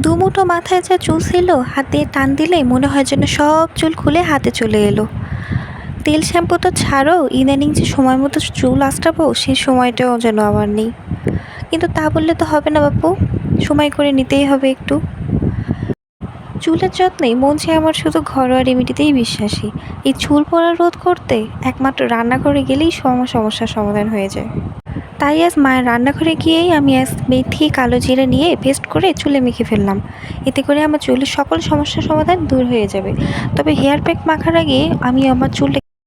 দুমুঠো মাথায় যা চুল ছিল হাত দিয়ে টান দিলেই মনে হয় যেন সব চুল খুলে হাতে চলে এলো। তেল শ্যাম্পু তো ছাড়ো, ইদানিং যে সময় মতো চুল আঁচড়াবো সেই সময়টাও যেন আমার নেই। কিন্তু তা বললে তো হবে না বাপু, সময় করে নিতেই হবে একটু। চুলের যত্নে মন চায় আমার শুধু ঘরোয়া রেমেডিতেই বিশ্বাসী। এই চুল পড়া রোধ করতে একমাত্র রান্নাঘরে গেলেই সমস্যার সমাধান হয়ে যায়। তাই আজ মায়ের রান্নাঘরে গিয়েই আমি আজ মেথি কালো জিরা নিয়ে পেস্ট করে চুলে মেখে ফেললাম। এতে করে আমার চুলের সকল সমস্যার সমাধান দূর হয়ে যাবে। তবে হেয়ার প্যাক মাখার আগে আমি আমার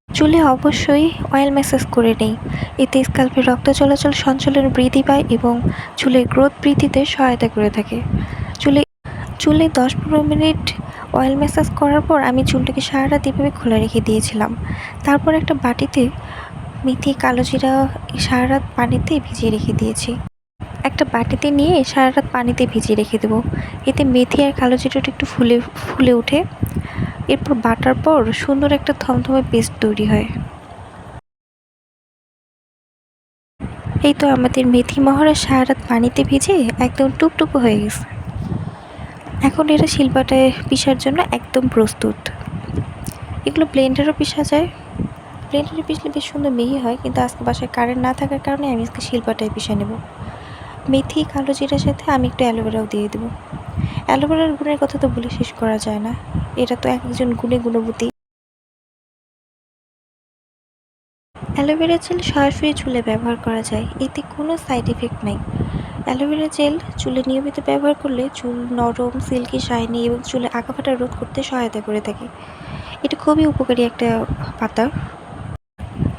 চুলে অবশ্যই অয়েল ম্যাসাজ করে নেই। এতে স্ক্যাল্পের রক্ত চলাচল সঞ্চালন বৃদ্ধি পায় এবং চুলের গ্রোথ বৃদ্ধিতে সহায়তা করে থাকে। চুলে চুলে 10-15 মিনিট অয়েল ম্যাসাজ করার পর আমি চুলটাকে সারা রাত এভাবে খোলা রেখে দিয়েছিলাম। তারপর একটা বাটিতে মেথি কালো জিরা সারা রাত পানিতে ভিজিয়ে রেখে দিয়েছি। একটা বাটিতে নিয়ে সারা রাত পানিতে ভিজিয়ে রেখে দেবো। এতে মেথি আর কালো জিরাটা একটু ফুলে ওঠে। এরপর বাটার পর সুন্দর একটা থমথমে পেস্ট তৈরি হয়। এই তো আমাদের মেথি মহড়া সারা রাত পানিতে ভিজে একদম টুকটুকো হয়ে গেছে। এখন এটা শিলপাটায় পিষার জন্য একদম প্রস্তুত। এগুলো ব্লেন্ডারও পিষা যায়। ব্লেন্ডারে পিষলে বেশ সুন্দর মিহি হয়, কিন্তু আজকে বাসায় কারেন্ট না থাকার কারণে আমি আজকে শিলপাটায় পিষে নেব। মেথি কালো জিরার সাথে আমি একটু অ্যালোভেরাও দিয়ে দেবো। অ্যালোভেরার গুণের কথা তো বলে শেষ করা যায় না, এটা তো এক একজন গুণবতী। অ্যালোভেরা জেল সরাসরি চুলে ব্যবহার করা যায়, এতে কোনো সাইড এফেক্ট নাই। অ্যালোভেরা জেল চুলে নিয়মিত ব্যবহার করলে চুল নরম, সিল্কি, শাইনি এবং চুলে আঁকাফাটা রোধ করতে সহায়তা করে থাকে। এটা খুবই উপকারী একটা পাতা।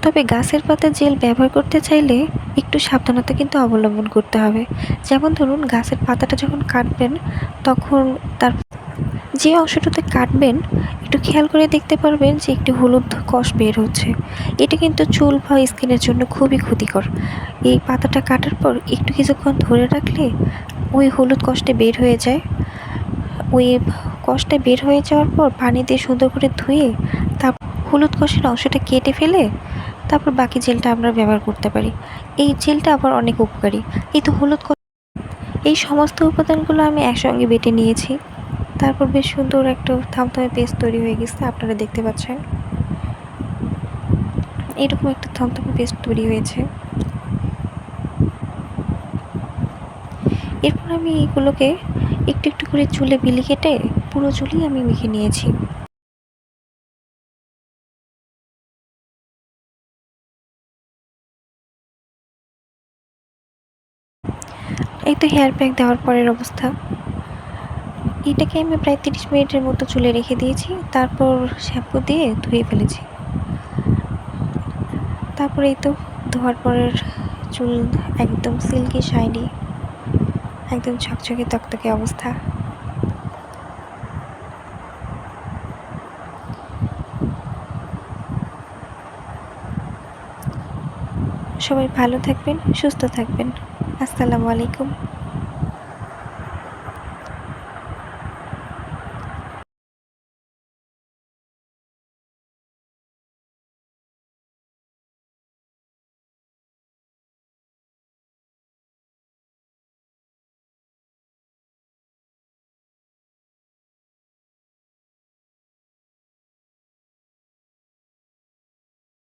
তবে গাছের পাতার জেল ব্যবহার করতে চাইলে একটু সাবধানতা কিন্তু অবলম্বন করতে হবে। যেমন ধরুন, গাছের পাতাটা যখন কাটবেন তখন তার যে অংশটাতে কাটবেন একটু খেয়াল করে দেখতে পারবেন যে একটি হলুদ কষ বের হচ্ছে। এটা কিন্তু চুল বা স্কিনের জন্য খুবই ক্ষতিকর। এই পাতাটা কাটার পর একটু কিছুক্ষণ ধরে রাখলে ওই হলুদ কষটা বের হয়ে যায়। ওই কষটা বের হয়ে যাওয়ার পর পানি দিয়ে সুন্দর করে ধুয়ে তারপর হলুদ কষের অংশটা কেটে ফেলে তারপর বাকি জেলটা আমরা ব্যবহার করতে পারি। এই জেলটা আবার অনেক উপকারী। এই তো এই সমস্ত উপাদানগুলো আমি একসঙ্গে বেটে নিয়েছি। তারপর বেশ সুন্দর একটা থমথমে পেস্ট তৈরি হয়ে গেছে, আপনারা দেখতে পাচ্ছেন। এরকম একটা থমথমে পেস্ট তৈরি হয়েছে। এরপর আমি এইগুলোকে একটু একটু করে চুলে বিলি কেটে পুরো চুলই আমি মেখে নিয়েছি। এই তো হেয়ার প্যাক দেওয়ার পরের অবস্থা। এটাকে আমি প্রায় 30 মিনিটের মতো চুলে রেখে দিয়েছি। তারপর শ্যাম্পু দিয়ে ধুয়ে ফেলেছি। তারপর এই তো ধোয়ার পরের চুল একদম সিল্কি শাইনি, একদম ঝকঝকে তকতকে অবস্থা। সবাই ভালো থাকবেন, সুস্থ থাকবেন। আসসালামু আলাইকুম।